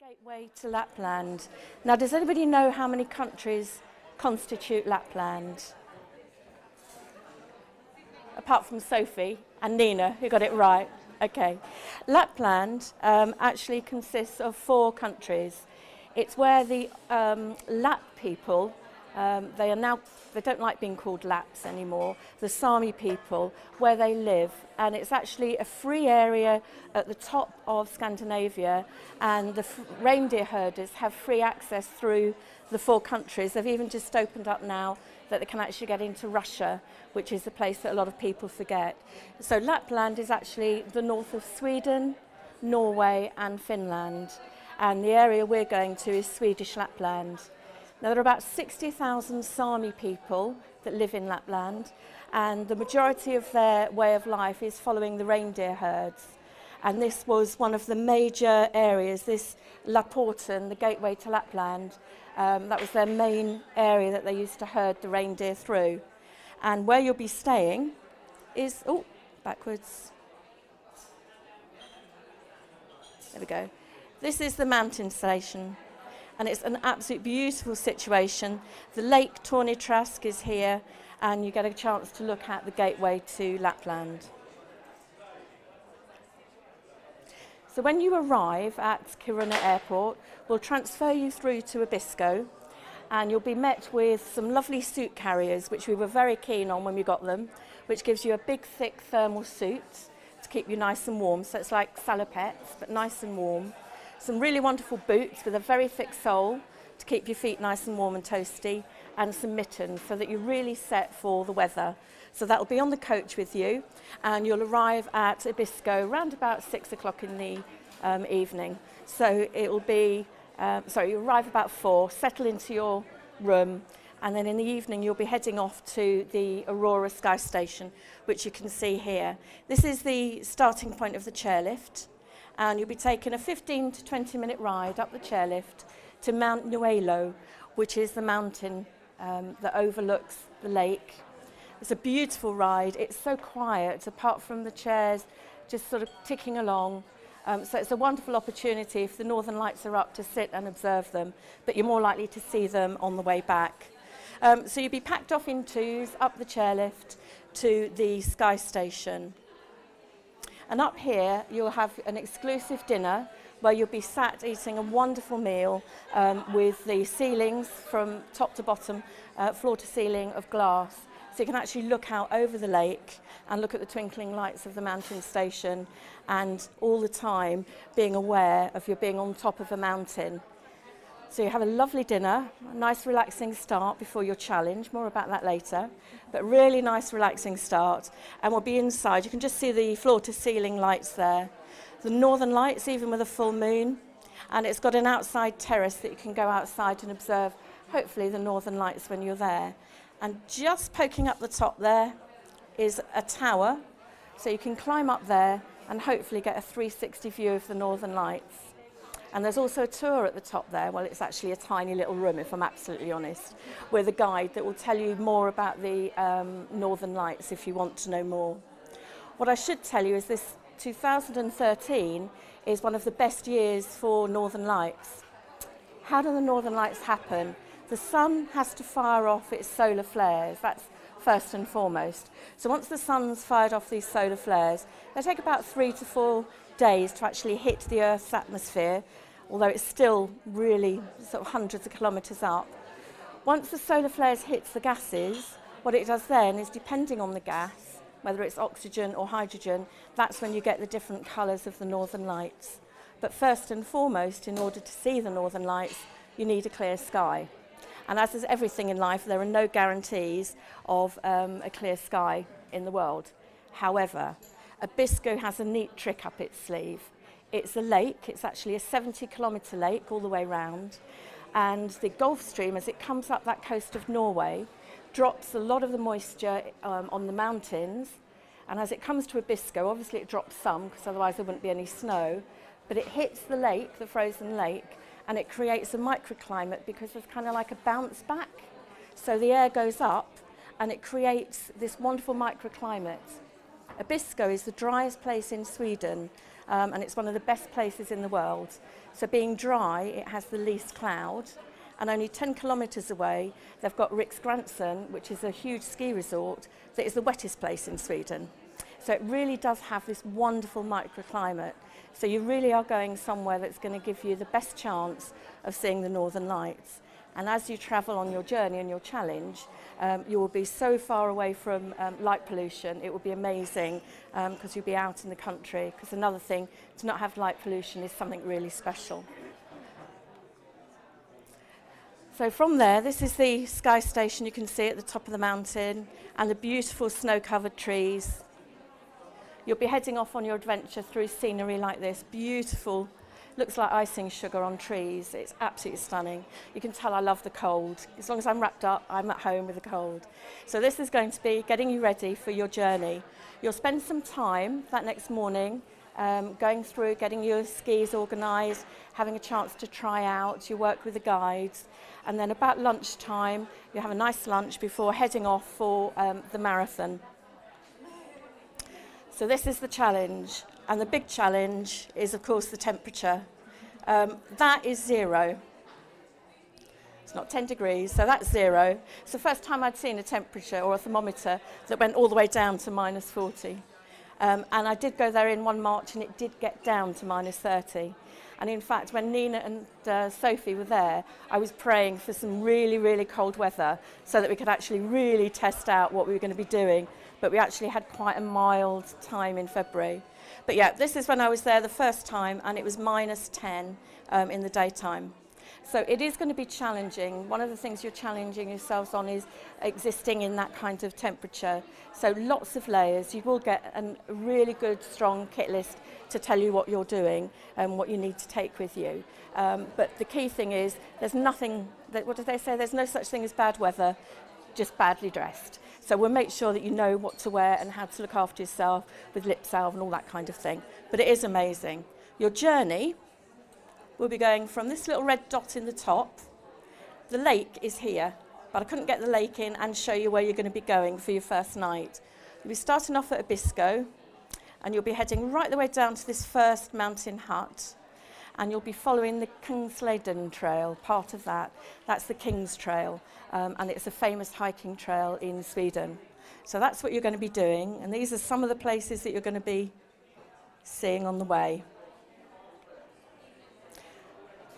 Gateway to Lapland. Now, does anybody know how many countries constitute Lapland? Apart from Sophie and Nina, who got it right. Okay. Lapland actually consists of 4 countries. It's where the Lap people, they don't like being called Laps anymore, the Sami people, where they live. And it's actually a free area at the top of Scandinavia, and the reindeer herders have free access through the 4 countries. They've even just opened up now that they can actually get into Russia, which is a place that a lot of people forget. So Lapland is actually the north of Sweden, Norway and Finland. And the area we're going to is Swedish Lapland. Now, there are about 60,000 Sami people that live in Lapland, and the majority of their way of life is following the reindeer herds. And this was one of the major areas, this Laporten, the gateway to Lapland, that was their main area that they used to herd the reindeer through. And where you'll be staying is, backwards. There we go. This is the mountain station, and it's an absolute beautiful situation. The Lake Tornitrask is here, and you get a chance to look at the gateway to Lapland. So when you arrive at Kiruna Airport, we'll transfer you through to Abisko, and you'll be met with some lovely suit carriers, which we were very keen on when we got them, which gives you a big, thick thermal suit to keep you nice and warm. So it's like salopettes, but nice and warm. Some really wonderful boots with a very thick sole to keep your feet nice and warm and toasty, and some mittens so that you're really set for the weather. So that'll be on the coach with you, and you'll arrive at Abisko around about 6 o'clock in the evening. So it'll be, you arrive about 4, settle into your room, and then in the evening you'll be heading off to the Aurora Sky Station, which you can see here. This is the starting point of the chairlift, and you'll be taking a 15 to 20 minute ride up the chairlift to Mount Nuelo, which is the mountain that overlooks the lake. It's a beautiful ride. It's so quiet, apart from the chairs just sort of ticking along. So it's a wonderful opportunity if the Northern Lights are up to sit and observe them, but you're more likely to see them on the way back. So you'll be packed off in 2s up the chairlift to the Sky Station. And up here, you'll have an exclusive dinner where you'll be sat eating a wonderful meal with the ceilings from top to bottom, floor to ceiling of glass. So you can actually look out over the lake and look at the twinkling lights of the mountain station, and all the time being aware of you being on top of a mountain. So you have a lovely dinner, a nice relaxing start before your challenge, more about that later, but really nice relaxing start. And we'll be inside. You can just see the floor to ceiling lights there. The Northern Lights, even with a full moon, and it's got an outside terrace that you can go outside and observe, hopefully, the Northern Lights when you're there. And just poking up the top there is a tower, so you can climb up there and hopefully get a 360 view of the Northern Lights. And there's also a tour at the top there. Well, it's actually a tiny little room, if I'm absolutely honest, with a guide that will tell you more about the Northern Lights if you want to know more. What I should tell you is this 2013 is one of the best years for Northern Lights. How do the Northern Lights happen? The sun has to fire off its solar flares. That's first and foremost. So once the sun's fired off these solar flares, they take about 3 to 4 days to actually hit the Earth's atmosphere, although it's still really sort of hundreds of kilometres up. Once the solar flares hits the gases, what it does then is, depending on the gas, whether it's oxygen or hydrogen, that's when you get the different colours of the Northern Lights. But first and foremost, in order to see the Northern Lights, you need a clear sky. And as is everything in life, there are no guarantees of a clear sky in the world. However, Abisko has a neat trick up its sleeve. It's a lake. It's actually a 70-kilometre lake all the way round. And the Gulf Stream, as it comes up that coast of Norway, drops a lot of the moisture on the mountains. And as it comes to Abisko, obviously it drops some, because otherwise there wouldn't be any snow. But it hits the lake, the frozen lake, and it creates a microclimate because there's kind of like a bounce back. So the air goes up, and it creates this wonderful microclimate. Abisko is the driest place in Sweden, and it's one of the best places in the world. So being dry, it has the least cloud, and only 10 kilometres away, they've got Riksgränsen, which is a huge ski resort that is the wettest place in Sweden. So it really does have this wonderful microclimate. So you really are going somewhere that's going to give you the best chance of seeing the Northern Lights. And as you travel on your journey and your challenge, you will be so far away from light pollution. It will be amazing because you'll be out in the country. Because another thing, to not have light pollution is something really special. So from there, this is the sky station you can see at the top of the mountain and the beautiful snow-covered trees. You'll be heading off on your adventure through scenery like this, beautiful. Looks like icing sugar on trees. It's absolutely stunning. You can tell I love the cold. As long as I'm wrapped up, I'm at home with the cold. So this is going to be getting you ready for your journey. You'll spend some time that next morning going through, getting your skis organised, having a chance to try out. You work with the guides. And then about lunchtime, you have a nice lunch before heading off for the marathon. So this is the challenge. And the big challenge is, of course, the temperature. That is 0. It's not 10 degrees, so that's 0. It's the first time I'd seen a temperature or a thermometer that went all the way down to -40. And I did go there in one March, and it did get down to -30. And in fact, when Nina and Sophie were there, I was praying for some really, really cold weather so that we could actually really test out what we were going to be doing. But we actually had quite a mild time in February. But yeah, this is when I was there the first time, and it was -10 in the daytime. So it is going to be challenging. One of the things you're challenging yourselves on is existing in that kind of temperature. So lots of layers. You will get a really good, strong kit list to tell you what you're doing and what you need to take with you. But the key thing is there's nothing, what do they say? There's no such thing as bad weather, just badly dressed. So we'll make sure that you know what to wear and how to look after yourself with lip salve and all that kind of thing. But it is amazing. Your journey will be going from this little red dot in the top. The lake is here, but I couldn't get the lake in and show you where you're going to be going for your first night. You'll be starting off at Abisko, and you'll be heading right the way down to this first mountain hut. And you'll be following the Kungsleden Trail, part of that. That's the King's Trail, and it's a famous hiking trail in Sweden. So that's what you're going to be doing, and these are some of the places that you're going to be seeing on the way.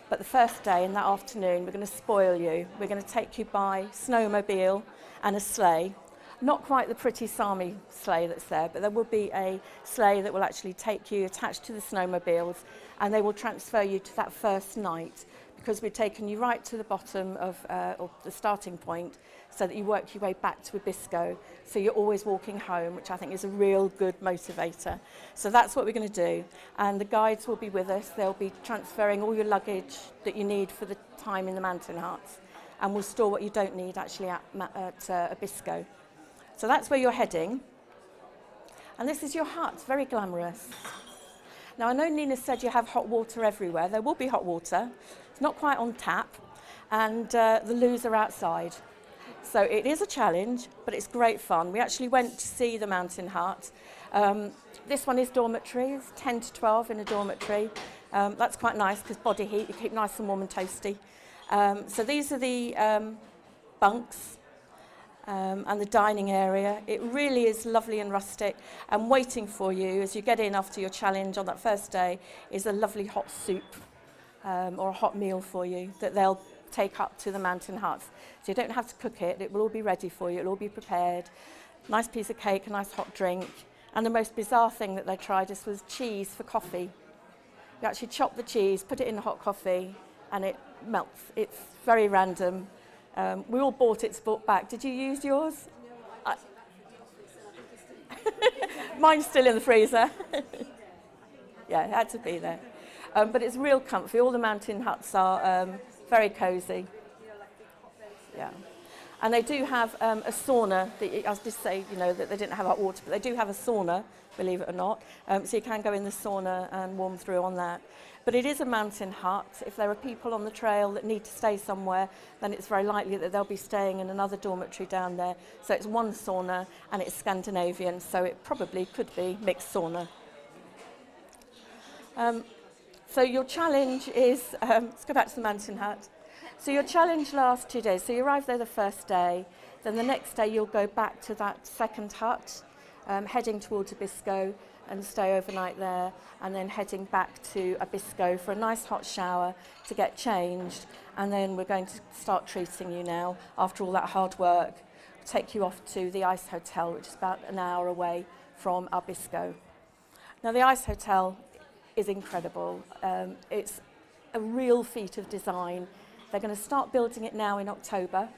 But the first day, in that afternoon, we're going to spoil you. We're going to take you by snowmobile and a sleigh. Not quite the pretty Sami sleigh that's there, but there will be a sleigh that will actually take you attached to the snowmobiles, and they will transfer you to that first night, because we've taken you right to the bottom of or the starting point, so that you work your way back to Abisko, so you're always walking home, which I think is a real good motivator. So that's what we're going to do, and the guides will be with us. They'll be transferring all your luggage that you need for the time in the mountain huts, and we'll store what you don't need actually at Abisko. So that's where you're heading. And this is your hut, very glamorous. Now, I know Nina said you have hot water everywhere. There will be hot water. It's not quite on tap, and the loos are outside. So it is a challenge, but it's great fun. We actually went to see the mountain hut. This one is dormitories, 10 to 12 in a dormitory. That's quite nice because body heat, you keep nice and warm and toasty. So these are the bunks. And the dining area. It really is lovely and rustic, and waiting for you as you get in after your challenge on that first day is a lovely hot soup or a hot meal for you that they'll take up to the mountain huts. So you don't have to cook it, it will all be ready for you, it'll all be prepared. Nice piece of cake, a nice hot drink. And the most bizarre thing that they tried us was cheese for coffee. You actually chop the cheese, put it in the hot coffee, and it melts. It's very random. We all bought it, bought back. Did you use yours? No, mine's still in the freezer. Yeah, it had to be there. But it's real comfy. All the mountain huts are very cosy. Yeah. And they do have a sauna. I was just saying, you know, that they didn't have hot water, but they do have a sauna, believe it or not. So you can go in the sauna and warm through on that. But it is a mountain hut. If there are people on the trail that need to stay somewhere, then it's very likely that they'll be staying in another dormitory down there. So it's one sauna, and it's Scandinavian, so it probably could be mixed sauna. So your challenge is, let's go back to the mountain hut. So your challenge lasts 2 days. So you arrive there the first day, then the next day you'll go back to that second hut, heading towards Obisco and stay overnight there, and then heading back to Obisco for a nice hot shower to get changed, and then we're going to start treating you now after all that hard work. Take you off to the Ice Hotel, which is about an hour away from Obisco. Now the Ice Hotel is incredible. It's a real feat of design. They're going to start building it now in October,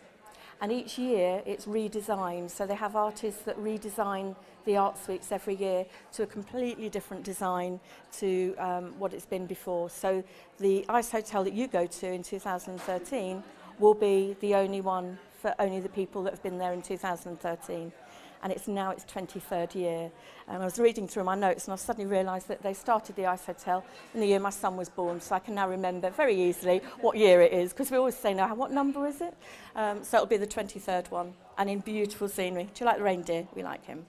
and each year it's redesigned. So they have artists that redesign the art suites every year to a completely different design to what it's been before. So the Ice Hotel that you go to in 2013 will be the only one for only the people that have been there in 2013. And it's now its 23rd year. And I was reading through my notes and I suddenly realised that they started the Ice Hotel in the year my son was born, so I can now remember very easily what year it is, because we always say now, what number is it? So it'll be the 23rd one, and in beautiful scenery. Do you like the reindeer? We like him.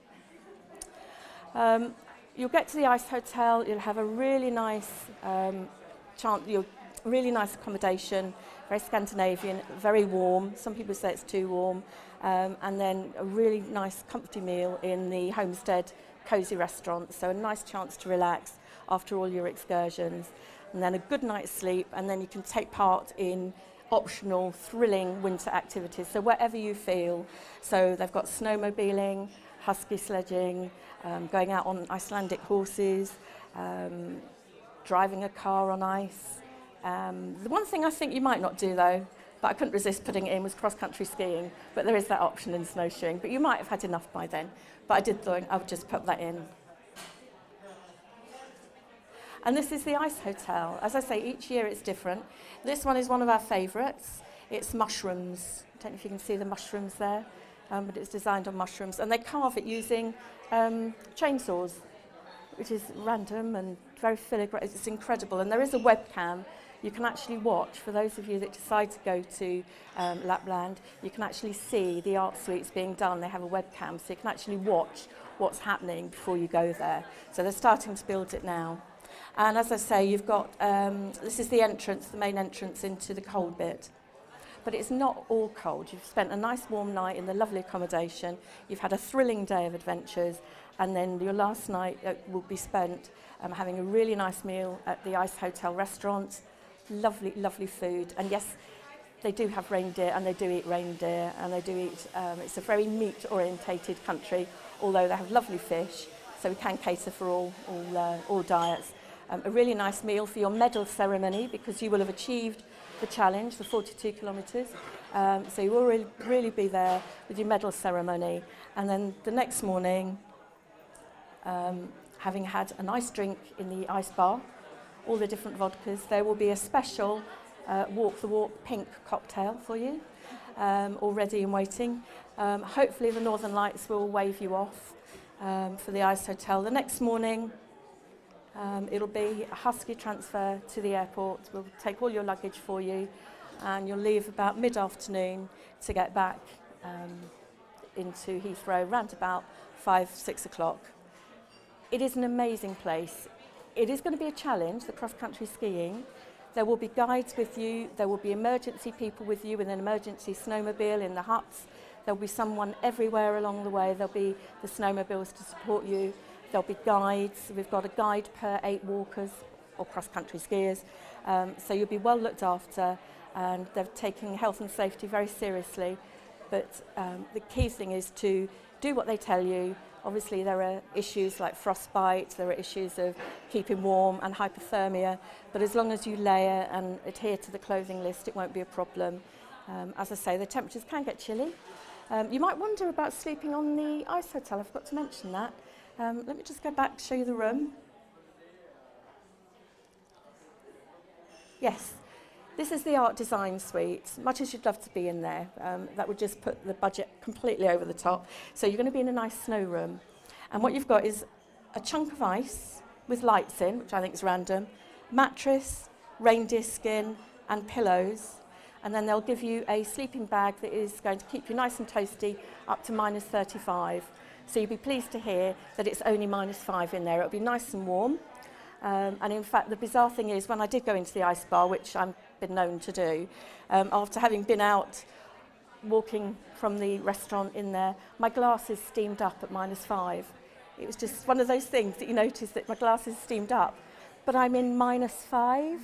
You'll get to the Ice Hotel, you'll have a really nice really nice accommodation, very Scandinavian, very warm. Some people say it's too warm. And then a really nice comfy meal in the Homestead cosy restaurant, so a nice chance to relax after all your excursions, and then a good night's sleep, and then you can take part in optional thrilling winter activities, so wherever you feel. So they've got snowmobiling, husky sledging, going out on Icelandic horses, driving a car on ice. The one thing I think you might not do though, but I couldn't resist putting it in, was cross-country skiing, but there is that option in snowshoeing, but you might have had enough by then, but I did think I would just put that in. And this is the Ice Hotel. As I say, each year it's different. This one is one of our favourites. It's mushrooms. I don't know if you can see the mushrooms there, but it's designed on mushrooms, and they carve it using chainsaws, which is random and very filigree. It's incredible, and there is a webcam. You can actually watch, for those of you that decide to go to Lapland, you can actually see the art suites being done. They have a webcam, so you can actually watch what's happening before you go there. So they're starting to build it now. And as I say, you've got, this is the entrance, the main entrance into the cold bit. But it's not all cold. You've spent a nice warm night in the lovely accommodation. You've had a thrilling day of adventures, and then your last night will be spent having a really nice meal at the Ice Hotel restaurant. Lovely, lovely food, and yes, they do have reindeer, and they do eat reindeer, and they do eat, it's a very meat-orientated country, although they have lovely fish, so we can cater for all diets. A really nice meal for your medal ceremony, because you will have achieved the challenge, the 42 kilometres, so you will really be there with your medal ceremony, and then the next morning, having had a nice drink in the ice bar, all the different vodkas, there will be a special walk the walk pink cocktail for you, all ready and waiting. Hopefully the Northern Lights will wave you off for the Ice Hotel. The next morning it'll be a husky transfer to the airport. We'll take all your luggage for you, and you'll leave about mid-afternoon to get back into Heathrow around about 5-6 o'clock. It is an amazing place. It is going to be a challenge, the cross-country skiing. There will be guides with you, there will be emergency people with you with an emergency snowmobile in the huts. There'll be someone everywhere along the way. There'll be the snowmobiles to support you. There'll be guides. We've got a guide per 8 walkers or cross-country skiers. So you'll be well looked after, and they're taking health and safety very seriously. But the key thing is to do what they tell you. Obviously, there are issues like frostbite, there are issues of keeping warm and hypothermia, but as long as you layer and adhere to the clothing list, it won't be a problem. As I say, the temperatures can get chilly. You might wonder about sleeping on the Ice Hotel. I forgot to mention that. Let me just go back to show you the room. Yes. This is the art design suite. Much as you'd love to be in there, that would just put the budget completely over the top. So you're going to be in a nice snow room. And what you've got is a chunk of ice with lights in, which I think is random, mattress, reindeer skin, and pillows. And then they'll give you a sleeping bag that is going to keep you nice and toasty up to -35. So you'll be pleased to hear that it's only -5 in there. It'll be nice and warm. And in fact, the bizarre thing is, when I did go into the ice bar, which I've been known to do, after having been out walking from the restaurant in there, my glasses steamed up at -5. It was just one of those things that you notice that my glasses steamed up, but I'm in -5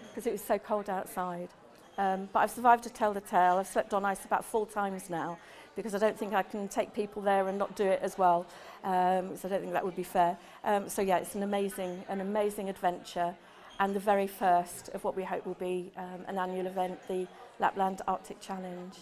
because it was so cold outside. But I've survived to tell the tale. I've slept on ice about 4 times now because I don't think I can take people there and not do it as well. So I don't think that would be fair. So yeah, it's an amazing adventure, and the very first of what we hope will be an annual event, the Lapland Arctic Challenge.